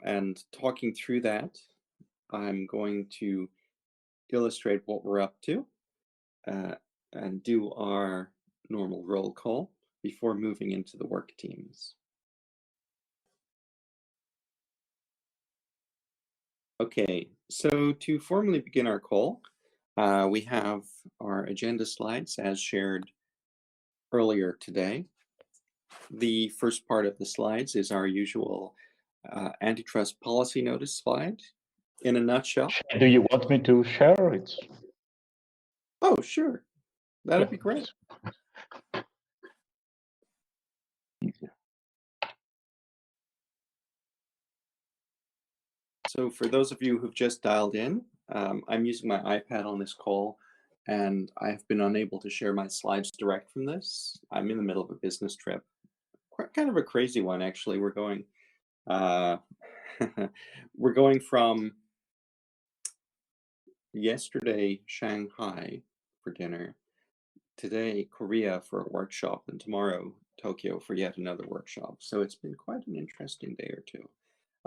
And talking through that, I'm going to illustrate what we're up to and do our normal roll call before moving into the work teams. Okay, so to formally begin our call, we have our agenda slides as shared earlier today. The first part of the slides is our usual antitrust policy notice slide. In a nutshell. Do you want me to share it? Oh, sure. That'd be great. Easier. So for those of you who've just dialed in, I'm using my iPad on this call, and I've been unable to share my slides direct from this. I'm in the middle of a business trip. Kind of a crazy one, actually. We're going we're going from yesterday Shanghai for dinner, today Korea for a workshop, and tomorrow Tokyo for yet another workshop. So it's been quite an interesting day or two.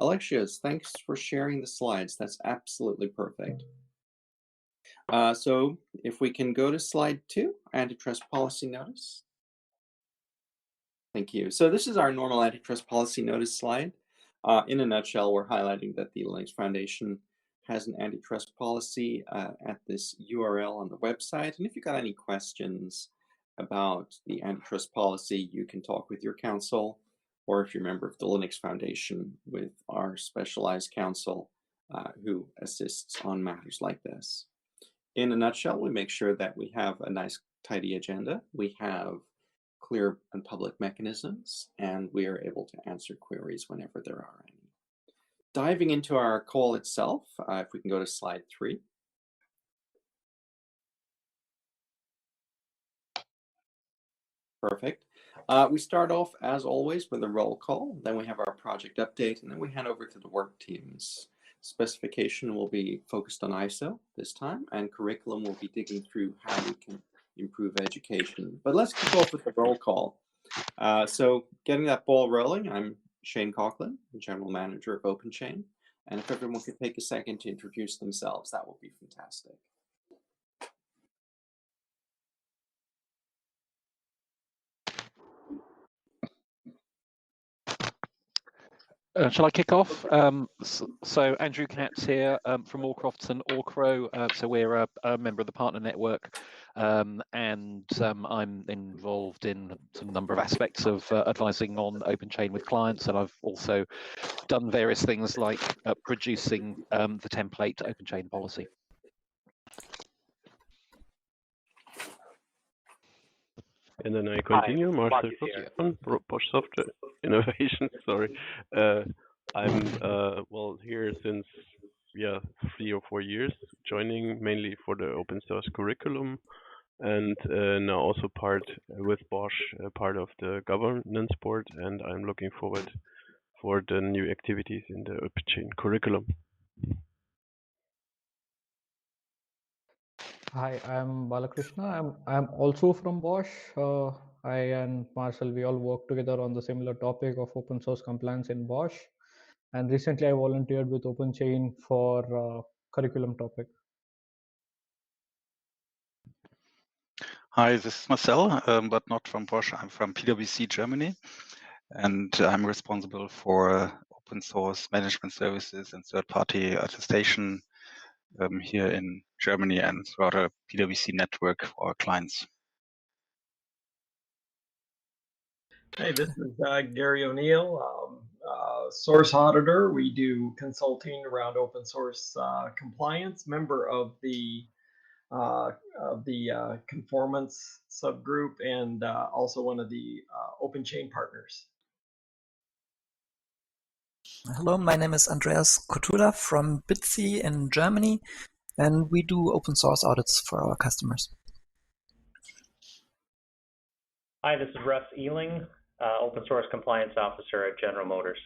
Alexios, thanks for sharing the slides. That's absolutely perfect. So if we can go to slide 2, antitrust policy notice. Thank you. So this is our normal antitrust policy notice slide. In a nutshell, we're highlighting that the Linux Foundation has an antitrust policy at this URL on the website. And if you've got any questions about the antitrust policy, you can talk with your counsel, or if you're a member of the Linux Foundation, with our specialized counsel who assists on matters like this. In a nutshell, we make sure that we have a nice, tidy agenda. We have clear and public mechanisms, and we are able to answer queries whenever there are any. Diving into our call itself, if we can go to slide 3. Perfect. We start off, as always, with a roll call. Then we have our project update, and then we hand over to the work teams. Specification will be focused on ISO this time, and curriculum will be digging through how we can improve education. But let's kick off with the roll call. So getting that ball rolling, I'm Shane Coughlin, the General Manager of OpenChain. And if everyone could take a second to introduce themselves, that would be fantastic. Shall I kick off? So Andrew Katz here from Allcrofts and Allcrow. So we're a member of the partner network, and I'm involved in a number of aspects of advising on OpenChain with clients, and I've also done various things like producing the template OpenChain policy. And then I continue, Marcel from Bosch Software Innovation. Sorry, I'm well here since 3 or 4 years, joining mainly for the open source curriculum, and now also part with Bosch, part of the governance board, and I'm looking forward for the new activities in the OpenChain curriculum. Hi, I'm Balakrishna. I'm also from Bosch. I and Marcel, we all work together on the similar topic of open source compliance in Bosch. And recently I volunteered with OpenChain for curriculum topic. Hi, this is Marcel, but not from Bosch. I'm from PwC Germany, and I'm responsible for open source management services and third-party attestation here in Germany and throughout a PwC network for our clients. Hey, this is Gary O'Neill, source auditor. We do consulting around open source compliance, member of the conformance subgroup, and also one of the OpenChain partners. Hello, my name is Andreas Kotula from Bitsy in Germany, and we do open source audits for our customers. Hi, this is Russ Ealing, Open Source Compliance Officer at General Motors.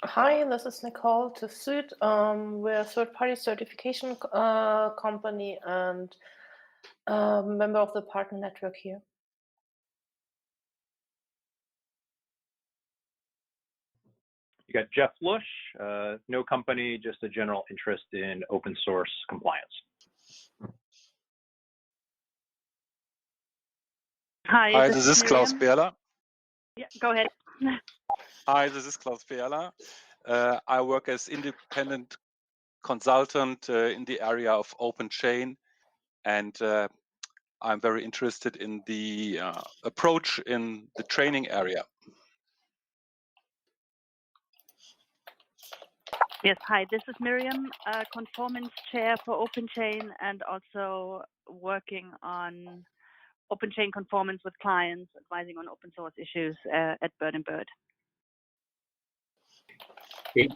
Hi, this is Nicole Tessut. We're a third-party certification company and member of the partner network here. You got Jeff Lush, no company, just a general interest in open source compliance. Hi, this is Klaus Berler. Yeah, go ahead. Hi, this is Klaus Berler. I work as independent consultant in the area of OpenChain, and I'm very interested in the approach in the training area. Yes, hi, this is Miriam, conformance chair for OpenChain and also working on OpenChain conformance with clients, advising on open source issues at Bird & Bird. Okay,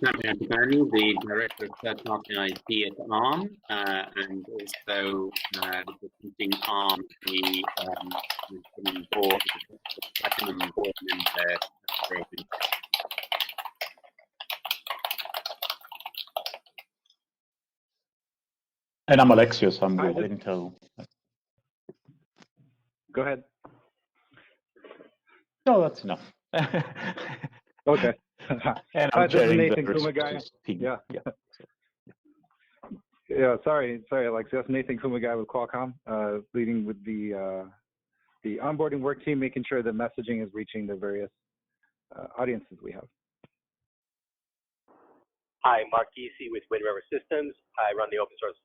I'm Anthony, the Director of Third-Party IP at ARM, and also representing ARM, the board, platinum board member for OpenChain. And I'm Alexios, I'm with Intel. Go ahead. No, that's enough. Okay. And I'm this is chairing Nathan the Kumagai. team. Yeah. Yeah, sorry, Alexios. Nathan Kumagai with Qualcomm, leading with the onboarding work team, making sure the messaging is reaching the various audiences we have. Hi, Mark Giese with Wind River Systems. I run the open source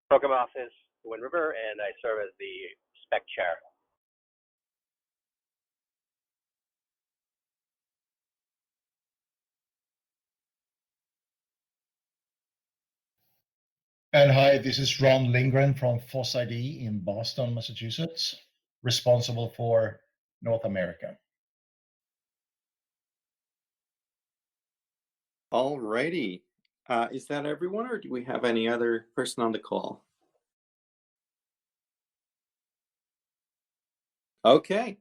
program office for Wind River, and I serve as the spec chair. And hi, this is Ron Lindgren from Foss ID in Boston, Massachusetts, responsible for North America. All righty. Is that everyone, or do we have any other person on the call? Okay,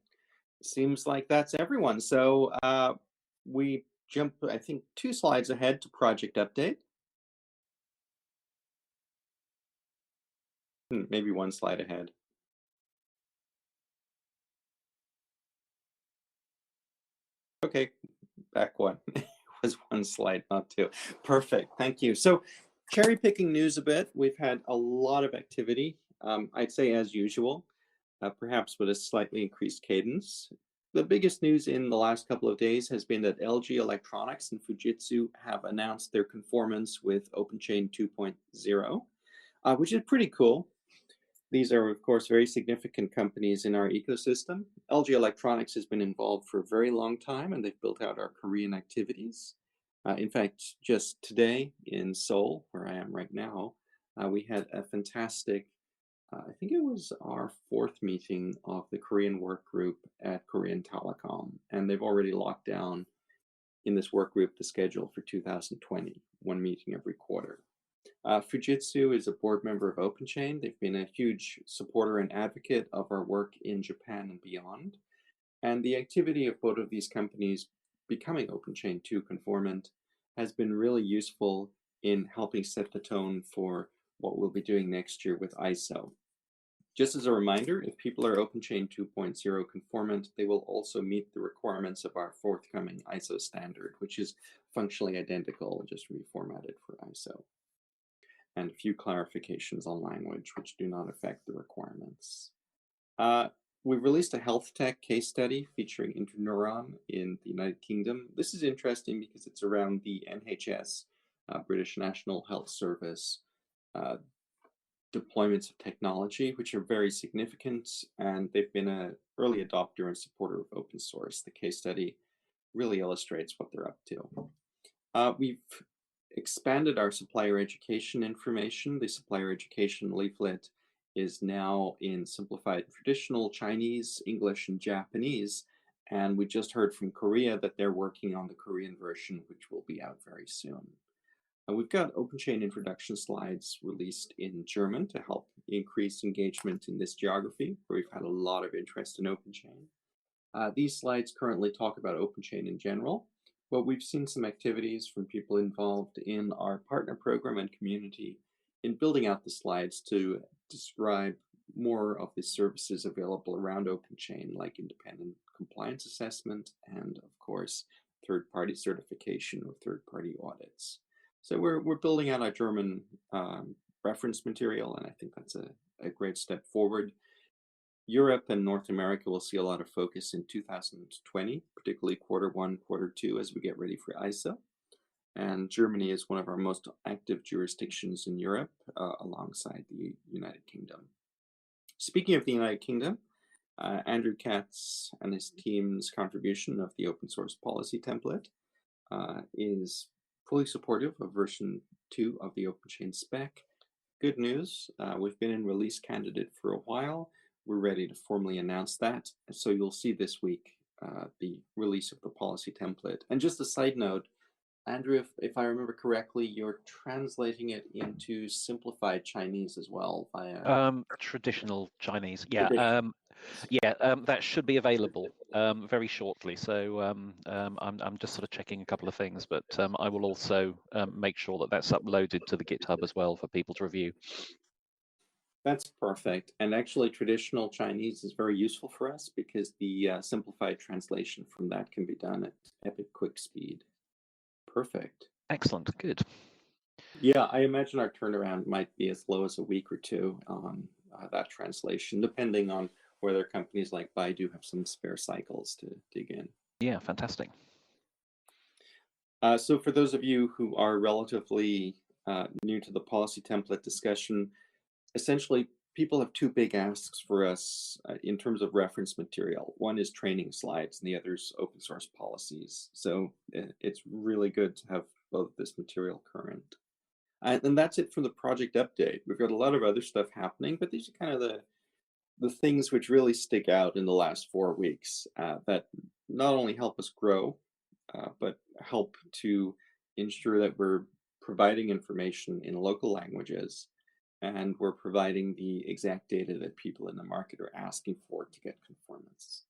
seems like that's everyone. So we jump, I think, 2 slides ahead to project update. Maybe 1 slide ahead. Okay, back 1. It was 1 slide, not 2. Perfect, thank you. So cherry picking news a bit. We've had a lot of activity, I'd say as usual, perhaps with a slightly increased cadence. The biggest news in the last couple of days has been that LG Electronics and Fujitsu have announced their conformance with OpenChain 2.0, which is pretty cool. These are, of course, very significant companies in our ecosystem. LG Electronics has been involved for a very long time, and they've built out our Korean activities. In fact, just today in Seoul, where I am right now, we had a fantastic, I think it was our 4th meeting of the Korean Workgroup at Korean Telecom, and they've already locked down in this workgroup the schedule for 2020, 1 meeting every quarter. Fujitsu is a board member of OpenChain. They've been a huge supporter and advocate of our work in Japan and beyond. And the activity of both of these companies becoming OpenChain 2 conformant has been really useful in helping set the tone for what we'll be doing next year with ISO. Just as a reminder, if people are OpenChain 2.0 conformant, they will also meet the requirements of our forthcoming ISO standard, which is functionally identical, just reformatted for ISO. And a few clarifications on language, which do not affect the requirements. We've released a health tech case study featuring Interneuron in the United Kingdom. This is interesting because it's around the NHS, British National Health Service, deployments of technology, which are very significant, and they've been an early adopter and supporter of open source. The case study really illustrates what they're up to. We've expanded our supplier education information. The supplier education leaflet is now in simplified traditional Chinese, English, and Japanese. And we just heard from Korea that they're working on the Korean version, which will be out very soon. We've got OpenChain introduction slides released in German to help increase engagement in this geography, where we've had a lot of interest in OpenChain. These slides currently talk about OpenChain in general, but we've seen some activities from people involved in our partner program and community in building out the slides to describe more of the services available around OpenChain, like independent compliance assessment and, of course, third-party certification or third-party audits. So we're building out our German reference material, and I think that's a great step forward. Europe and North America will see a lot of focus in 2020, particularly Q1, Q2, as we get ready for ISO. And Germany is one of our most active jurisdictions in Europe, alongside the United Kingdom. Speaking of the United Kingdom, Andrew Katz and his team's contribution of the open source policy template is fully supportive of version 2 of the OpenChain spec. Good news, we've been in release candidate for a while. We're ready to formally announce that. So you'll see this week the release of the policy template. And just a side note, Andrew, if I remember correctly, you're translating it into simplified Chinese as well via traditional Chinese. Yeah, that should be available very shortly. So I'm just sort of checking a couple of things, but I will also make sure that that's uploaded to the GitHub as well for people to review. That's perfect. And actually, traditional Chinese is very useful for us because the simplified translation from that can be done at epic quick speed. Perfect. Excellent. Good. Yeah, I imagine our turnaround might be as low as a week or two on that translation, depending on whether companies like Baidu have some spare cycles to dig in. Yeah, fantastic. So for those of you who are relatively new to the policy template discussion, essentially people have two big asks for us in terms of reference material. One is training slides and the other is open source policies. So it's really good to have both this material current. And that's it for the project update. We've got a lot of other stuff happening, but these are kind of the things which really stick out in the last 4 weeks that not only help us grow, but help to ensure that we're providing information in local languages and we're providing the exact data that people in the market are asking for to get conformance.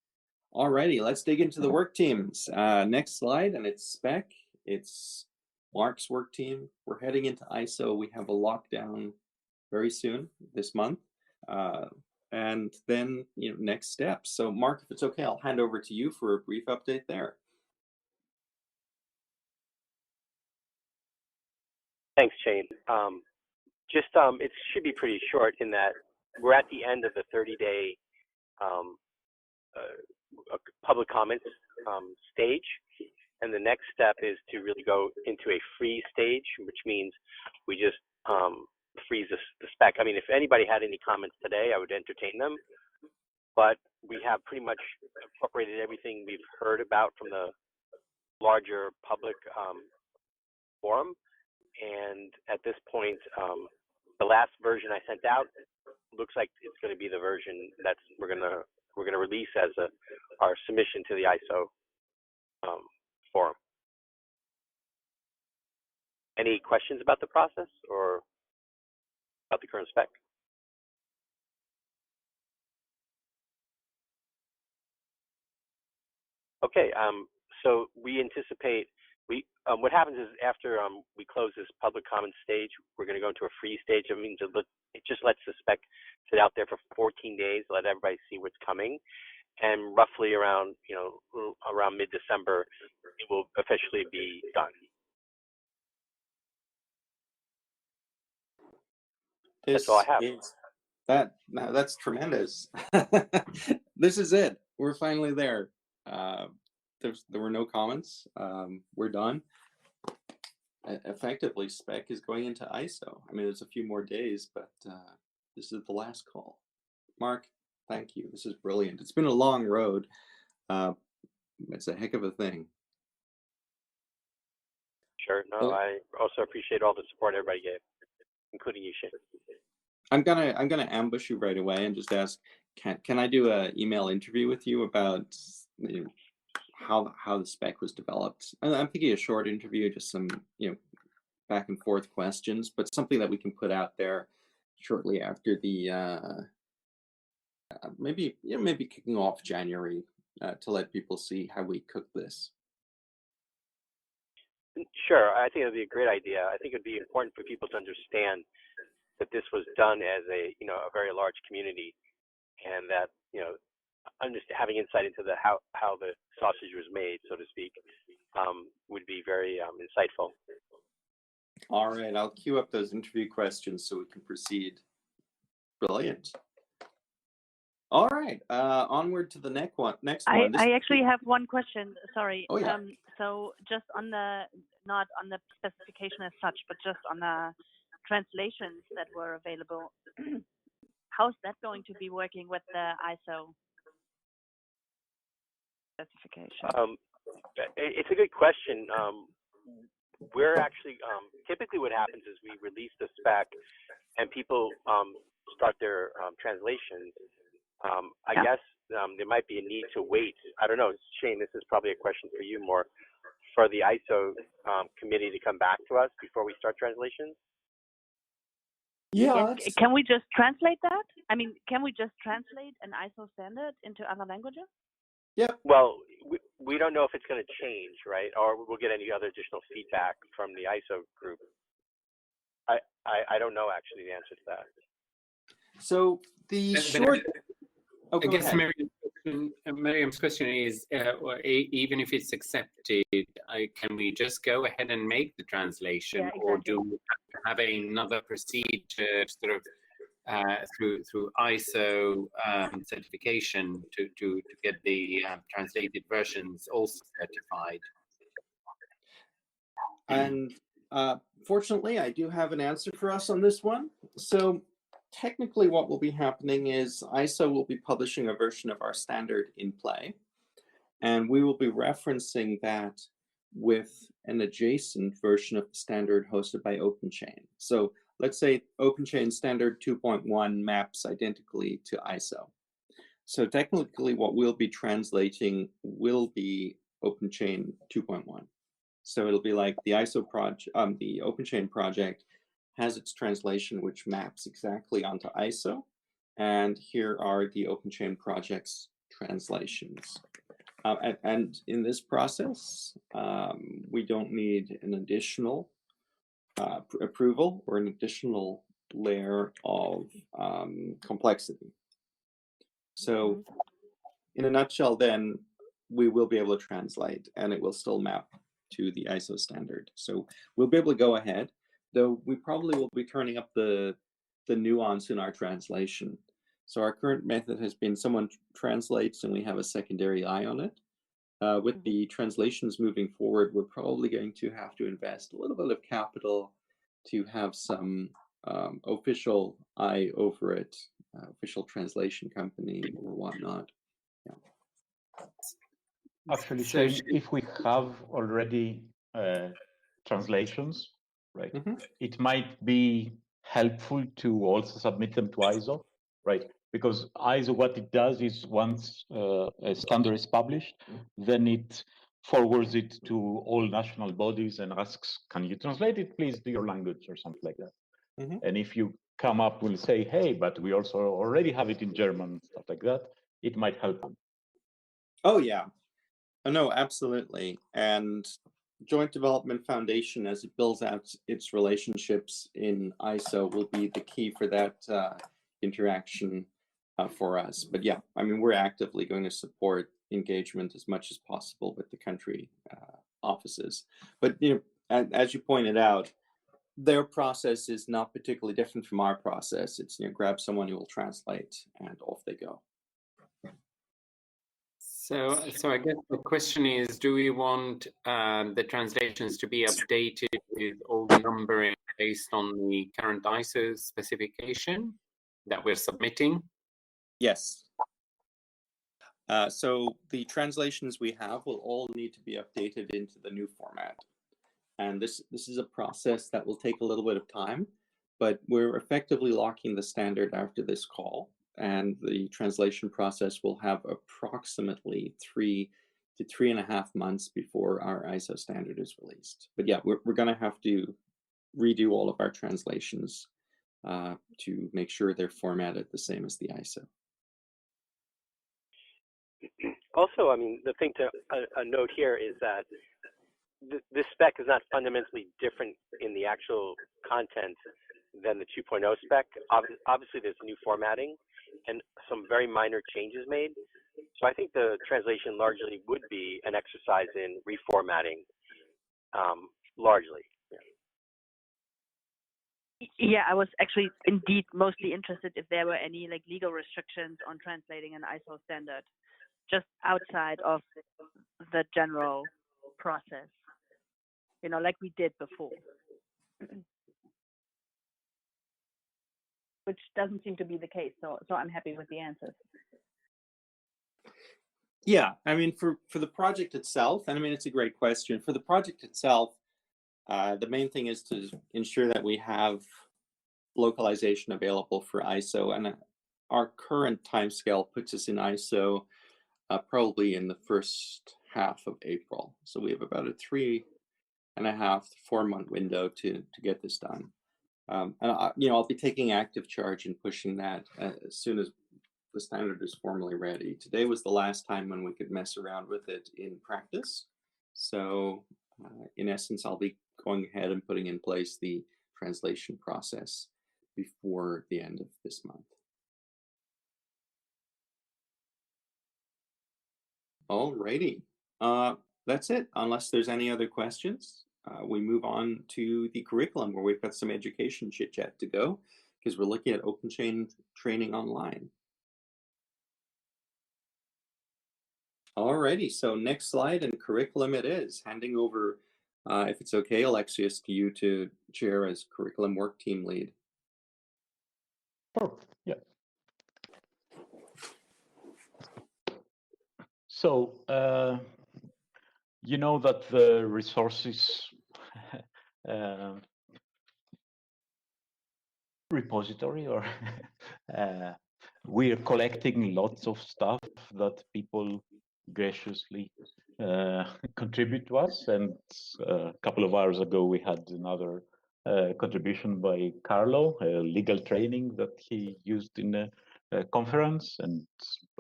Alrighty, let's dig into the work teams. Next slide, and it's spec. It's Mark's work team. We're heading into ISO. We have a lockdown very soon this month. And then, next steps. So Mark, if it's okay, I'll hand over to you for a brief update there. Thanks, Shane. It should be pretty short in that we're at the end of the 30-day public comments stage. And the next step is to really go into a freeze stage, which means we just freeze the spec. I mean, if anybody had any comments today, I would entertain them. But we have pretty much incorporated everything we've heard about from the larger public forum. And at this point, the last version I sent out looks like it's going to be the version that's we're gonna release as our submission to the ISO forum. Any questions about the process or about the current spec? Okay, so we anticipate what happens is after we close this public comment stage, we're going to go into a freeze stage. I mean, it just lets the spec sit out there for 14 days, let everybody see what's coming, and roughly around around mid-December, it will officially be done. That's all I have. That's tremendous. This is it. We're finally there. There were no comments. We're done. Effectively, spec is going into ISO. I mean, there's a few more days, but this is the last call. Mark, thank you. This is brilliant. It's been a long road. It's a heck of a thing. Sure. No, I also appreciate all the support everybody gave, including you, Shane. I'm gonna ambush you right away and just ask, can I do an email interview with you about how the spec was developed? I'm thinking a short interview, just some back and forth questions, but something that we can put out there shortly after the maybe kicking off January to let people see how we cook this. Sure, I think it'd be a great idea. I think it'd be important for people to understand that this was done as a very large community, and that having insight into the how the sausage was made, so to speak, would be very insightful. All right, I'll queue up those interview questions so we can proceed. Brilliant. All right, onward to the next one. I actually have one question. Sorry. Oh, yeah. So just on the, not on the specification as such, but just on the translations that were available, how's that going to be working with the ISO specification? It's a good question. We're actually, typically what happens is we release the spec and people start their translations. I guess there might be a need to wait. I don't know, Shane, this is probably a question for you more, for the ISO committee to come back to us before we start translations? Yeah. Yes. Can we just translate that? I mean, can we just translate an ISO standard into other languages? Yeah. Well, we don't know if it's going to change, right? Or we'll get any other additional feedback from the ISO group. I don't know actually the answer to that. So the short. I guess Miriam's question is, even if it's accepted, can we just go ahead and make the translation, Yeah, exactly. or do we have another procedure sort of through ISO certification to get the translated versions also certified? And fortunately, I do have an answer for us on this one. So technically what will be happening is ISO will be publishing a version of our standard in play, and we will be referencing that with an adjacent version of the standard hosted by OpenChain. So let's say OpenChain standard 2.1 maps identically to ISO. So technically what we'll be translating will be OpenChain 2.1. So it'll be like the ISO project, the OpenChain project has its translation which maps exactly onto ISO, and here are the OpenChain project's translations. And in this process, we don't need an additional approval or an additional layer of complexity. So in a nutshell, then, we will be able to translate and it will still map to the ISO standard. So we'll be able to go ahead, though we probably will be turning up the nuance in our translation. So our current method has been someone translates and we have a secondary eye on it. With the translations moving forward, we're probably going to have to invest a little bit of capital to have some official eye over it, official translation company or whatnot. Yeah. Actually, Shane, if we have already translations, right, it might be helpful to also submit them to ISO, right? Because ISO, what it does is once a standard is published, then it forwards it to all national bodies and asks, can you translate it, please, to your language or something like that. And if you come up, will say, hey, but we also already have it in German, stuff like that, it might help them. Oh, yeah. Oh, no, absolutely. And Joint Development Foundation, as it builds out its relationships in ISO, will be the key for that interaction for us. But yeah, I mean, we're actively going to support engagement as much as possible with the country offices. But you know, as you pointed out, their process is not particularly different from our process. It's, you know, grab someone who will translate and off they go. So I guess the question is, do we want the translations to be updated with all the numbering based on the current ISO specification that we're submitting? Yes. So the translations we have will all need to be updated into the new format. And this is a process that will take a little bit of time, but we're effectively locking the standard after this call. And the translation process will have approximately 3 to 3.5 months before our ISO standard is released. But yeah, we're going to have to redo all of our translations to make sure they're formatted the same as the ISO. Also, I mean, the thing to note here is that this spec is not fundamentally different in the actual content than the 2.0 spec. Obviously, there's new formatting and some very minor changes made, So I think the translation largely would be an exercise in reformatting, largely. Yeah, I was actually indeed mostly interested if there were any like legal restrictions on translating an ISO standard, just outside of the general process, you know, like we did before, which doesn't seem to be the case. So I'm happy with the answers. Yeah, I mean, for the project itself, and I mean, it's a great question. For the project itself, the main thing is to ensure that we have localization available for ISO, and our current timescale puts us in ISO probably in the first half of April. So we have about a 3.5 to 4 month window to get this done. And I'll be taking active charge in pushing that as soon as the standard is formally ready. Today was the last time when we could mess around with it in practice. So in essence, I'll be going ahead and putting in place the translation process before the end of this month. Alrighty, that's it. Unless there's any other questions, we move on to the curriculum where we've got some education chit chat to go because we're looking at OpenChain training online. Alrighty, so next slide and curriculum it is. Handing over, if it's okay, Alexius, to you to chair as curriculum work team lead. Sure, yeah. So, you know that the resources repository, or we are collecting lots of stuff that people graciously contribute to us. And a couple of hours ago, we had another contribution by Carlo, legal training that he used in a conference. And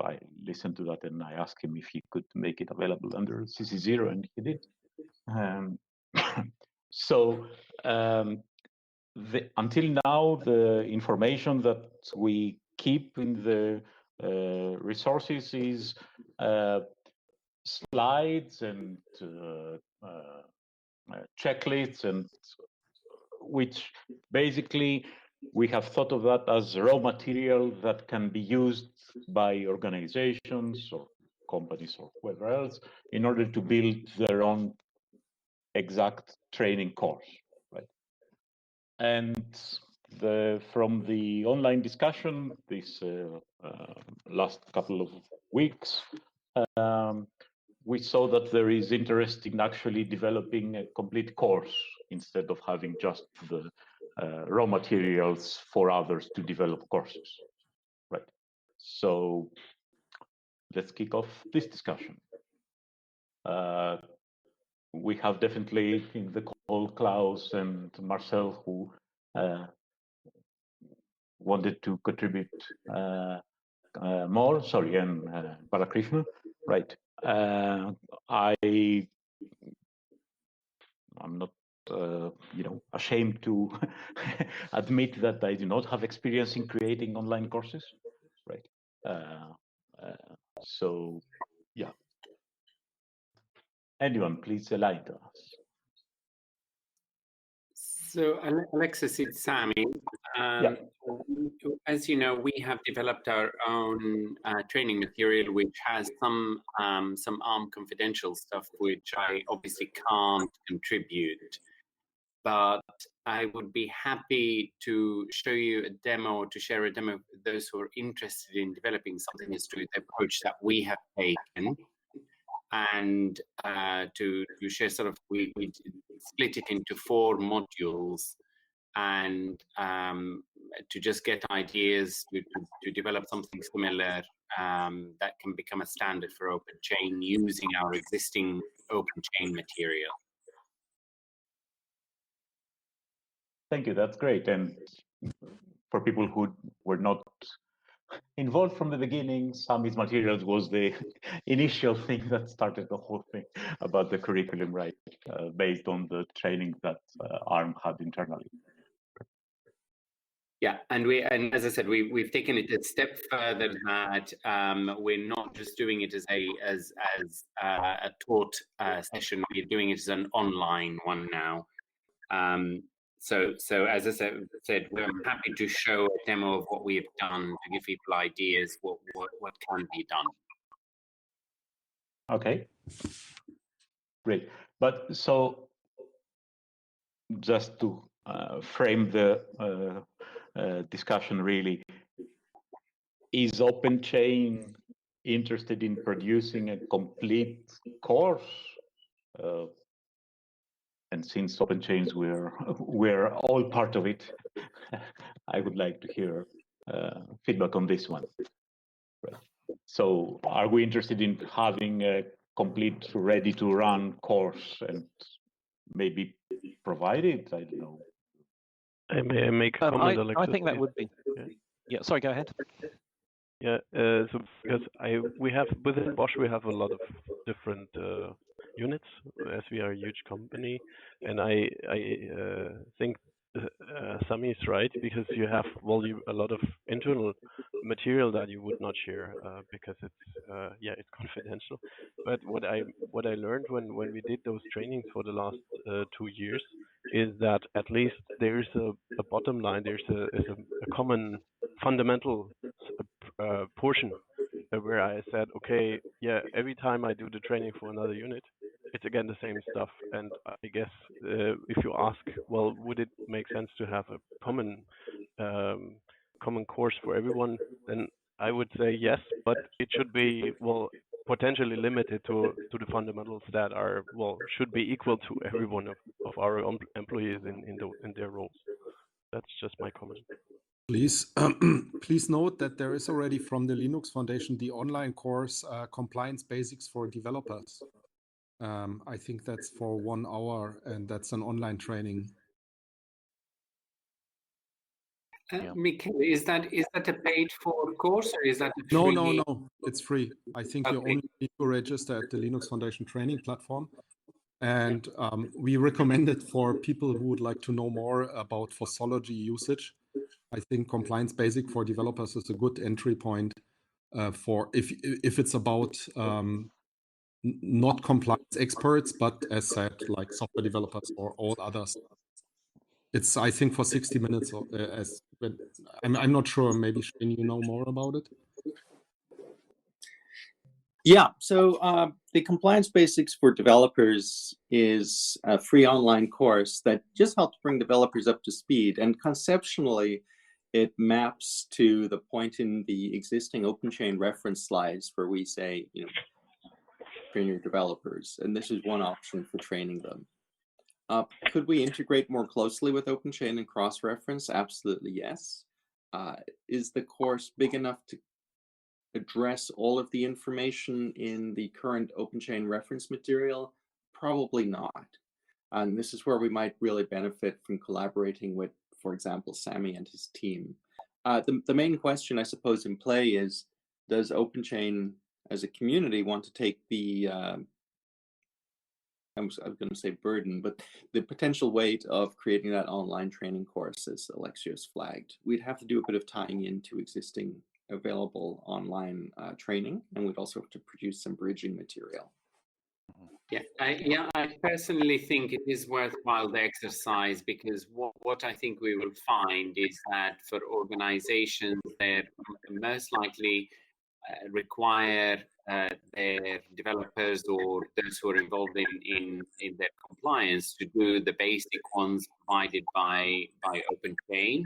I listened to that and I asked him if he could make it available under CC0, and he did. Until now, the information that we keep in the resources is slides and checklists, and which basically we have thought of that as raw material that can be used by organizations or companies or whoever else in order to build their own exact training course, right? And from the online discussion this last couple of weeks, we saw that there is interest in actually developing a complete course instead of having just the raw materials for others to develop courses, right? So let's kick off this discussion. We have definitely in the call Klaus and Marcel who wanted to contribute more, sorry, and Balakrishna, right? I'm not, ashamed to admit that I do not have experience in creating online courses, right? So, yeah. Anyone, please enlighten us. So, Alexis, it's Sami. As you know, we have developed our own training material, which has some ARM confidential stuff, which I obviously can't contribute. But I would be happy to show you a demo, to share a demo with those who are interested in developing something as to the approach that we have taken. And to share sort of, we split it into 4 modules, and to just get ideas to develop something similar that can become a standard for OpenChain using our existing OpenChain material. Thank you, that's great. And for people who were not involved from the beginning, Sami's materials was the initial thing that started the whole thing about the curriculum, right? Based on the training that ARM had internally. Yeah, and as I said, we've taken it a step further that we're not just doing it as a taught session. We're doing it as an online one now. So as I said, we're happy to show a demo of what we have done to give people ideas what can be done. Okay, great. But so just to frame the discussion really, is OpenChain interested in producing a complete course? And since OpenChains we're all part of it, I would like to hear feedback on this one. Right. So are we interested in having a complete ready-to-run course and maybe provide it? I don't know. May I make a comment, Alexis? I think that would be. Yeah, sorry, go ahead. Yeah, so because we have within Bosch we have a lot of different units, as we are a huge company, and I think Sami is right, because you have a lot of internal material that you would not share because it's confidential. But what I learned when we did those trainings for the last 2 years is that at least there's a bottom line, there's a common fundamental portion where I said, okay, yeah, every time I do the training for another unit, it's again the same stuff. And I guess if you ask, well, would it make sense to have a common course for everyone? Then I would say yes, but it should be potentially limited to the fundamentals that are should be equal to every one of our employees in their roles. That's just my comment. Please, please note that there is already from the Linux Foundation the online course Compliance Basics for Developers. I think that's for 1 hour, and that's an online training. Mikhail, is that a paid for course, or is that a free? No, it's free. I think you only need to register at the Linux Foundation training platform. And we recommend it for people who would like to know more about fossology usage. I think Compliance Basic for Developers is a good entry point for if it's about not compliance experts, but as said, like software developers or all others. It's, I think, for 60 minutes. I'm not sure. Maybe Shane, you know more about it. Yeah, so the Compliance Basics for Developers is a free online course that just helps bring developers up to speed. And conceptually, it maps to the point in the existing OpenChain reference slides where we say, train your developers. And this is one option for training them. Could we integrate more closely with OpenChain and cross-reference? Absolutely, yes. Is the course big enough to address all of the information in the current OpenChain reference material? Probably not. And this is where we might really benefit from collaborating with, for example, Sami and his team. The main question, I suppose, in play is, does OpenChain as a community want to take the, I was going to say burden, but the potential weight of creating that online training course, as Alexios flagged? We'd have to do a bit of tying into existing available online training, and we'd also have to produce some bridging material. Yeah, I personally think it is worthwhile the exercise, because what I think we will find is that for organizations, they most likely require their developers or those who are involved in their compliance to do the basic ones provided by OpenChain.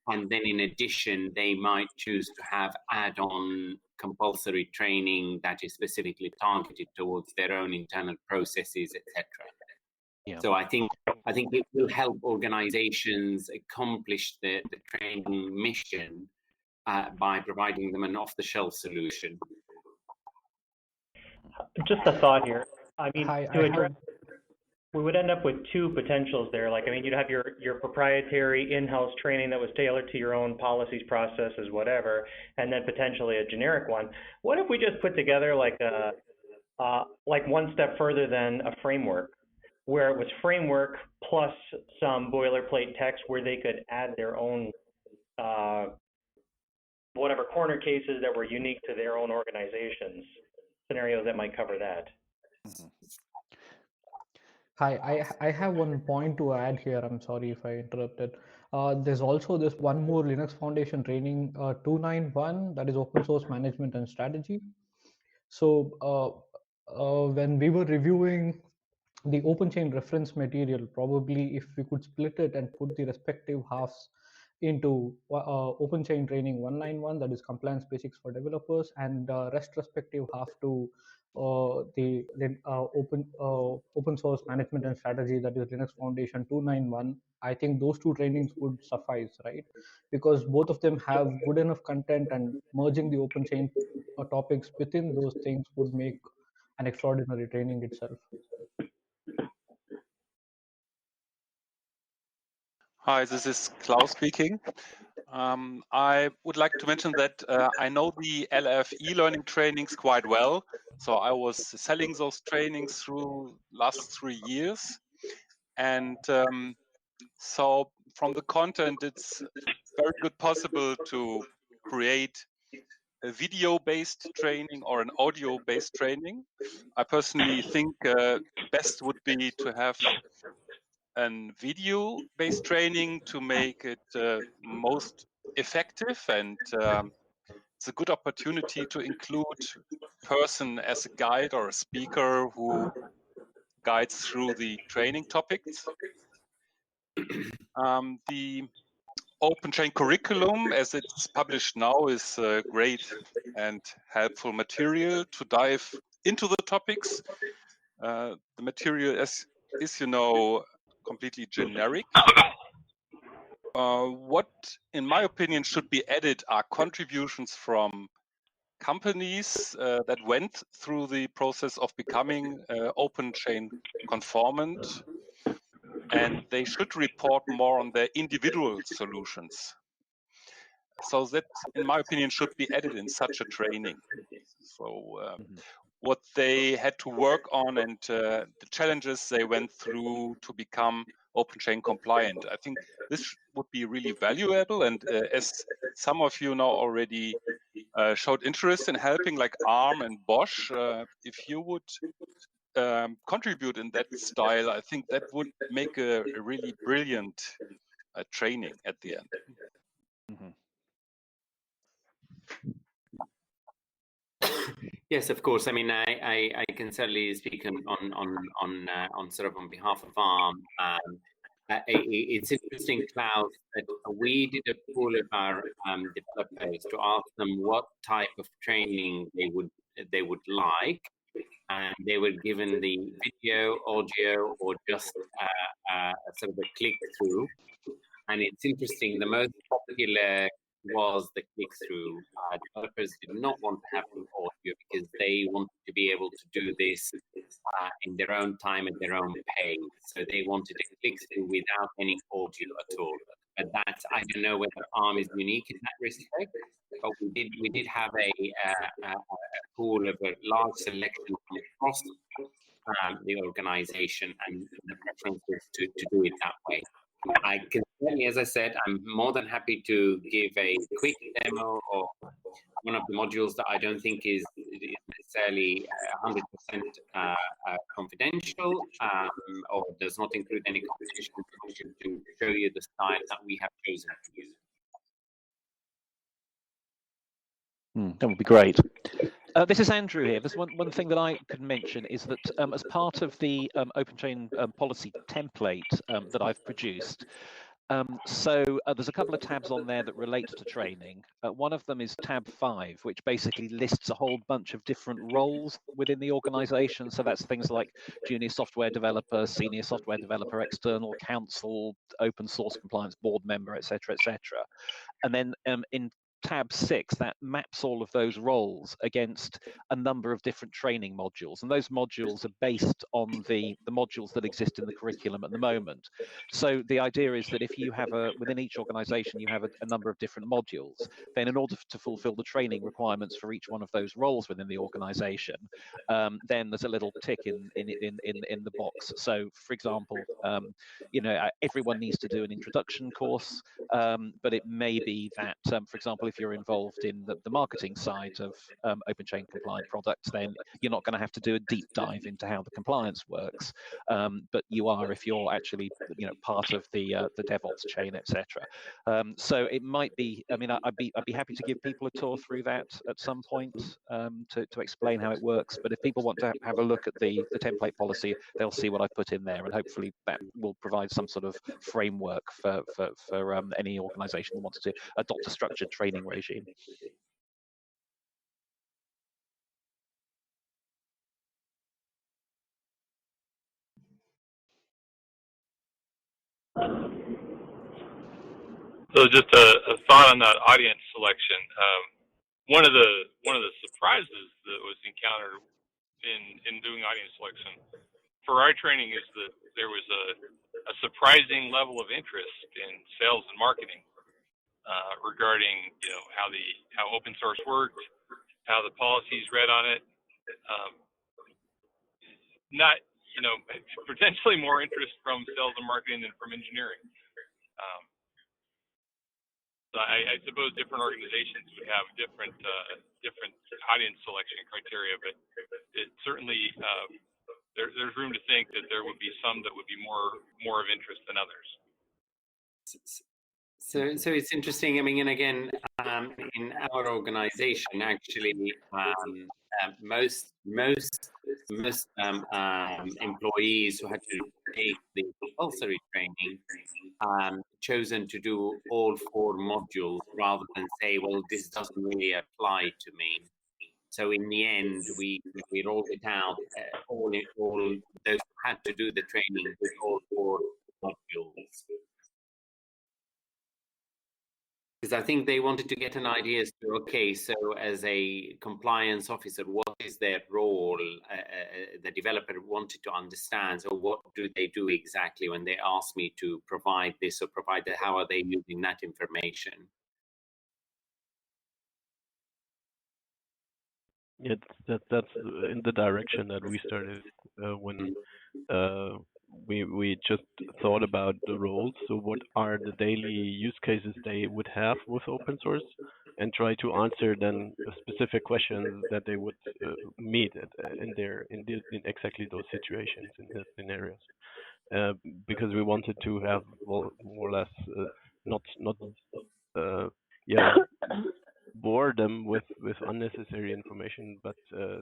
And then in addition, they might choose to have add-on compulsory training that is specifically targeted towards their own internal processes, etc. Yeah. So I think it will help organizations accomplish the training mission by providing them an off-the-shelf solution. Just a thought here. I mean, to address, we would end up with two potentials there. Like, I mean, you'd have your proprietary in-house training that was tailored to your own policies, processes, whatever, and then potentially a generic one. What if we just put together like one step further than a framework, where it was framework plus some boilerplate text where they could add their own whatever corner cases that were unique to their own organizations, scenarios that might cover that. Hi, I have one point to add here. I'm sorry if I interrupted. There's also this one more Linux Foundation training 291, that is open source management and strategy. So when we were reviewing the OpenChain reference material, probably if we could split it and put the respective halves into OpenChain training 191, that is compliance basics for developers, and rest respective half to the open source management and strategy, that is Linux Foundation 291. I think those two trainings would suffice, right? Because both of them have good enough content, and merging the OpenChain topics within those things would make an extraordinary training itself. Hi, this is Klaus speaking. I would like to mention that I know the LF e-learning trainings quite well. So I was selling those trainings through last 3 years. And so from the content, it's very good possible to create a video-based training or an audio-based training. I personally think best would be to have a video-based training to make it most effective, and it's a good opportunity to include person as a guide or a speaker who guides through the training topics. The OpenChain curriculum, as it's published now, is great and helpful material to dive into the topics. The material is, you know, completely generic. What, in my opinion, should be added are contributions from companies that went through the process of becoming OpenChain conformant, and they should report more on their individual solutions. So that, in my opinion, should be added in such a training. So what they had to work on and the challenges they went through to become OpenChain compliant. I think this would be really valuable. And as some of you now already showed interest in helping, like ARM and Bosch, if you would contribute in that style, I think that would make a really brilliant training at the end. Yes, of course. I mean, I can certainly speak on sort of on behalf of ARM. It's interesting, Klaus, that we did a poll of our developers to ask them what type of training they would like, and they were given the video, audio, or just sort of a click through. And it's interesting, the most popular was the click-through. Developers did not want to have the audio because they wanted to be able to do this in their own time at their own pace. So they wanted a click-through without any audio at all. But that, I don't know whether ARM is unique in that respect, but we did have a pool of a large selection from across the organization, and the preference was to do it that way. I can certainly, as I said, I'm more than happy to give a quick demo of one of the modules that I don't think is necessarily 100% confidential or does not include any competition information, to show you the style that we have chosen to use. That would be great. This is Andrew here. There's one thing that I could mention is that as part of the OpenChain policy template that I've produced, there's a couple of tabs on there that relate to training. One of them is tab 5, which basically lists a whole bunch of different roles within the organization. So that's things like junior software developer, senior software developer, external counsel, open source compliance board member, etc., etc. And then in tab 6, that maps all of those roles against a number of different training modules, and those modules are based on the modules that exist in the curriculum at the moment. So the idea is that if you have within each organization you have a number of different modules, then in order to fulfill the training requirements for each one of those roles within the organization, then there's a little tick in the box. So for example, everyone needs to do an introduction course, but it may be that, for example, if you're involved in the marketing side of OpenChain compliant products, then you're not going to have to do a deep dive into how the compliance works, but you are if you're actually part of the DevOps chain, etc. So it might be. I mean, I'd be happy to give people a tour through that at some point to explain how it works. But if people want to have a look at the template policy, they'll see what I put in there, and hopefully that will provide some sort of framework for any organization that wants to adopt a structured training regime. So just a thought on that audience selection. One of the surprises that was encountered in doing audience selection for our training is that there was a surprising level of interest in sales and marketing regarding how open source worked, how the policies read on it. Not potentially more interest from sales and marketing than from engineering. So I suppose different organizations would have different audience selection criteria, but it certainly there's room to think that there would be some that would be more of interest than others. So it's interesting. I mean, and again, in our organization, actually, most employees who had to take the compulsory training chosen to do all 4 modules rather than say, well, this doesn't really apply to me. So in the end, we rolled it out. All those who had to do the training with all 4 modules. Because I think they wanted to get an idea as to, okay, so as a compliance officer, what is their role? The developer wanted to understand, so what do they do exactly when they ask me to provide this or provide that? How are they using that information? Yeah, that's in the direction that we started when we just thought about the roles. So what are the daily use cases they would have with open source, and try to answer then specific questions that they would meet in exactly those situations, in the scenarios. Because we wanted to have more or less not bore them with unnecessary information, but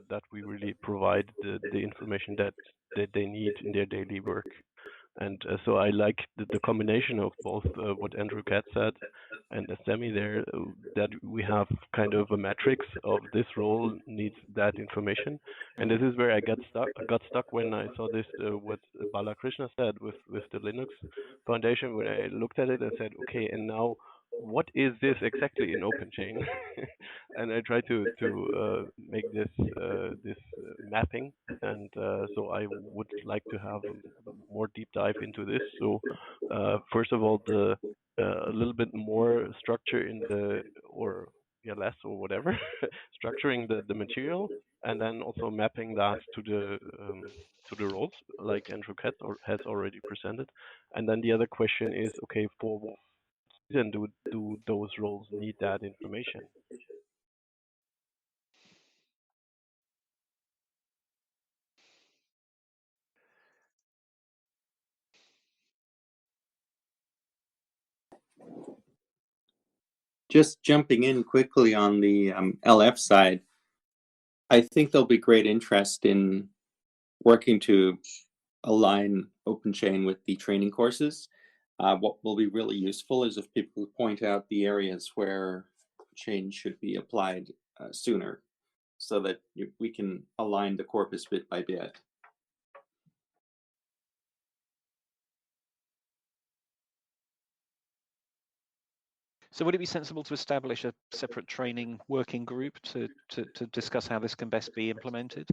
that we really provide the information that they need in their daily work. And so I like the combination of both what Andrew Katz said and Semi there, that we have kind of a matrix of this role needs that information. And this is where I got stuck when I saw this, what Balakrishna said with the Linux Foundation, when I looked at it and said, okay, and now what is this exactly in OpenChain? And I try to make this mapping, and so I would like to have a more deep dive into this. So first of all, a little bit more structure in less or whatever, structuring the material, and then also mapping that to the roles, like Andrew Katz has already presented. And then the other question is, okay, for what reason do those roles need that information? Just jumping in quickly on the LF side, I think there'll be great interest in working to align OpenChain with the training courses. What will be really useful is if people point out the areas where change should be applied sooner, so that we can align the corpus bit by bit. So would it be sensible to establish a separate training working group to discuss how this can best be implemented?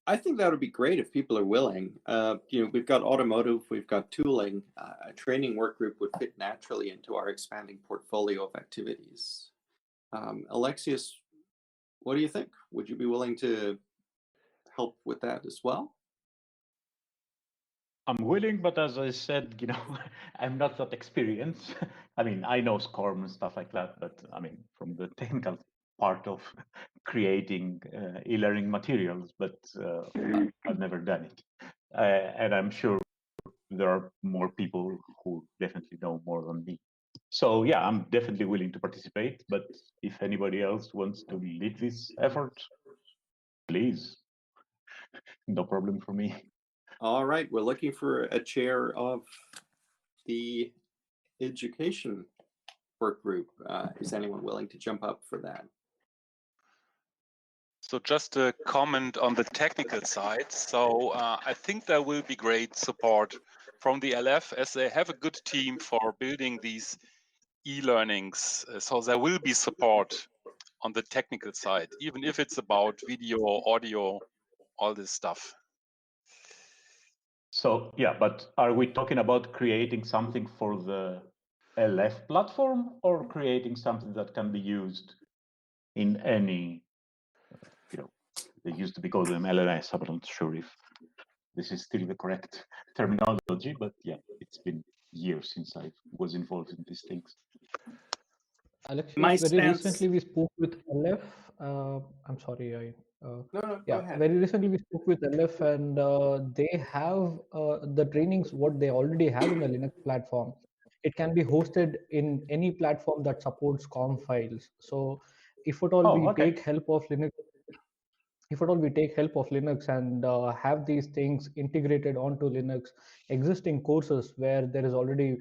I think that would be great if people are willing. We've got automotive, we've got tooling. A training work group would fit naturally into our expanding portfolio of activities. Alexius, what do you think? Would you be willing to help with that as well? I'm willing, but as I said, I'm not that experienced. I mean, I know SCORM and stuff like that, but I mean, from the technical part of creating e-learning materials, but I've never done it. And I'm sure there are more people who definitely know more than me. So yeah, I'm definitely willing to participate, but if anybody else wants to lead this effort, please, no problem for me. All right, we're looking for a chair of the education work group. Is anyone willing to jump up for that? So just a comment on the technical side. So I think there will be great support from the LF as they have a good team for building these e-learnings. So there will be support on the technical side, even if it's about video, audio, all this stuff. So yeah, but are we talking about creating something for the LF platform or creating something that can be used in any, they used to be called them LLS. I'm not sure if this is still the correct terminology, but yeah, it's been years since I was involved in these things. Alexius, very recently we spoke with LF. I'm sorry, no, go ahead. Very recently we spoke with LF, and they have the trainings what they already have in the Linux platform. It can be hosted in any platform that supports COM files. So if at all we take help of Linux, and have these things integrated onto Linux, existing courses where there is already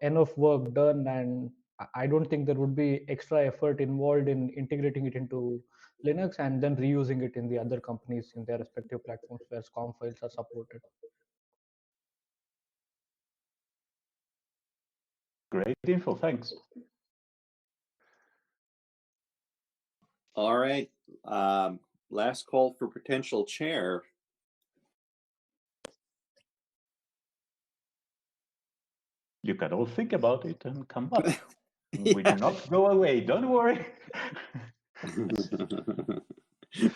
enough work done, and I don't think there would be extra effort involved in integrating it into Linux and then reusing it in the other companies in their respective platforms where SCOM files are supported. Great info, thanks. All right, last call for potential chair. You can all think about it and come back. We do not go away, don't worry.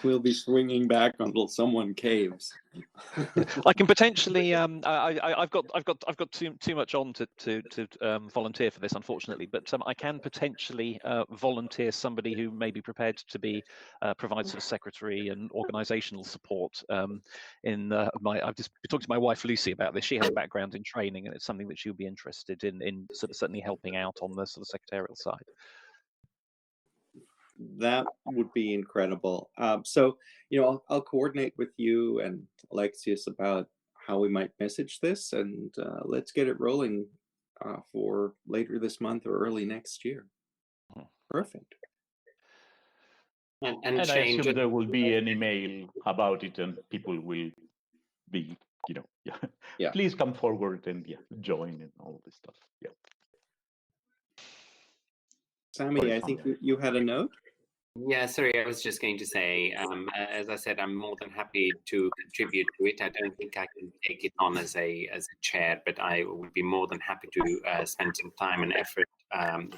We'll be swinging back until someone caves. I can potentially. I've got too much on to volunteer for this, unfortunately. But I can potentially volunteer somebody who may be prepared to provide sort of secretary and organisational support. I've just talked to my wife Lucy about this. She has a background in training, and it's something that she'll be interested in sort of certainly helping out on the sort of secretarial side. That would be incredible. So, I'll coordinate with you and Alexius about how we might message this, and let's get it rolling for later this month or early next year. Perfect. And I assume there will be an email about it, and people will be, yeah. Please come forward and join and all this stuff. Yeah. Sammy, I think you had a note. Yeah, sorry, I was just going to say, as I said, I'm more than happy to contribute to it. I don't think I can take it on as a chair, but I would be more than happy to spend some time and effort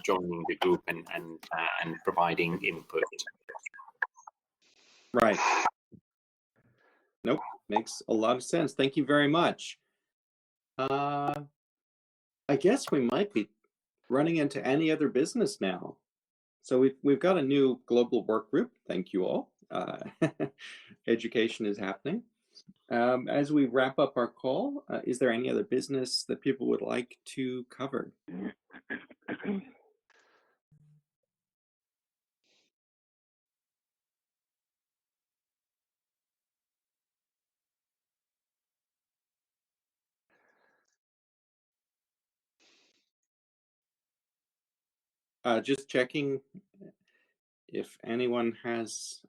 joining the group and providing input. Right. Nope, makes a lot of sense. Thank you very much. I guess we might be running into any other business now. So we've got a new global work group. Thank you all. Education is happening. As we wrap up our call, is there any other business that people would like to cover? Just checking if anyone has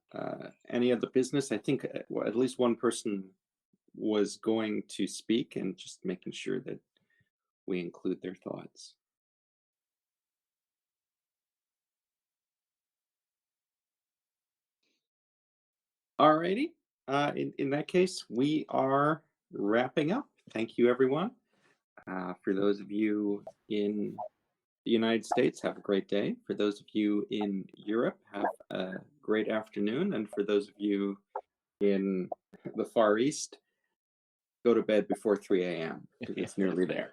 any other business. I think at least one person was going to speak, and just making sure that we include their thoughts. Alrighty. In that case, we are wrapping up. Thank you, everyone. For those of you in the United States, have a great day. For those of you in Europe, have a great afternoon. And for those of you in the Far East, go to bed before 3 a.m. because it's nearly there.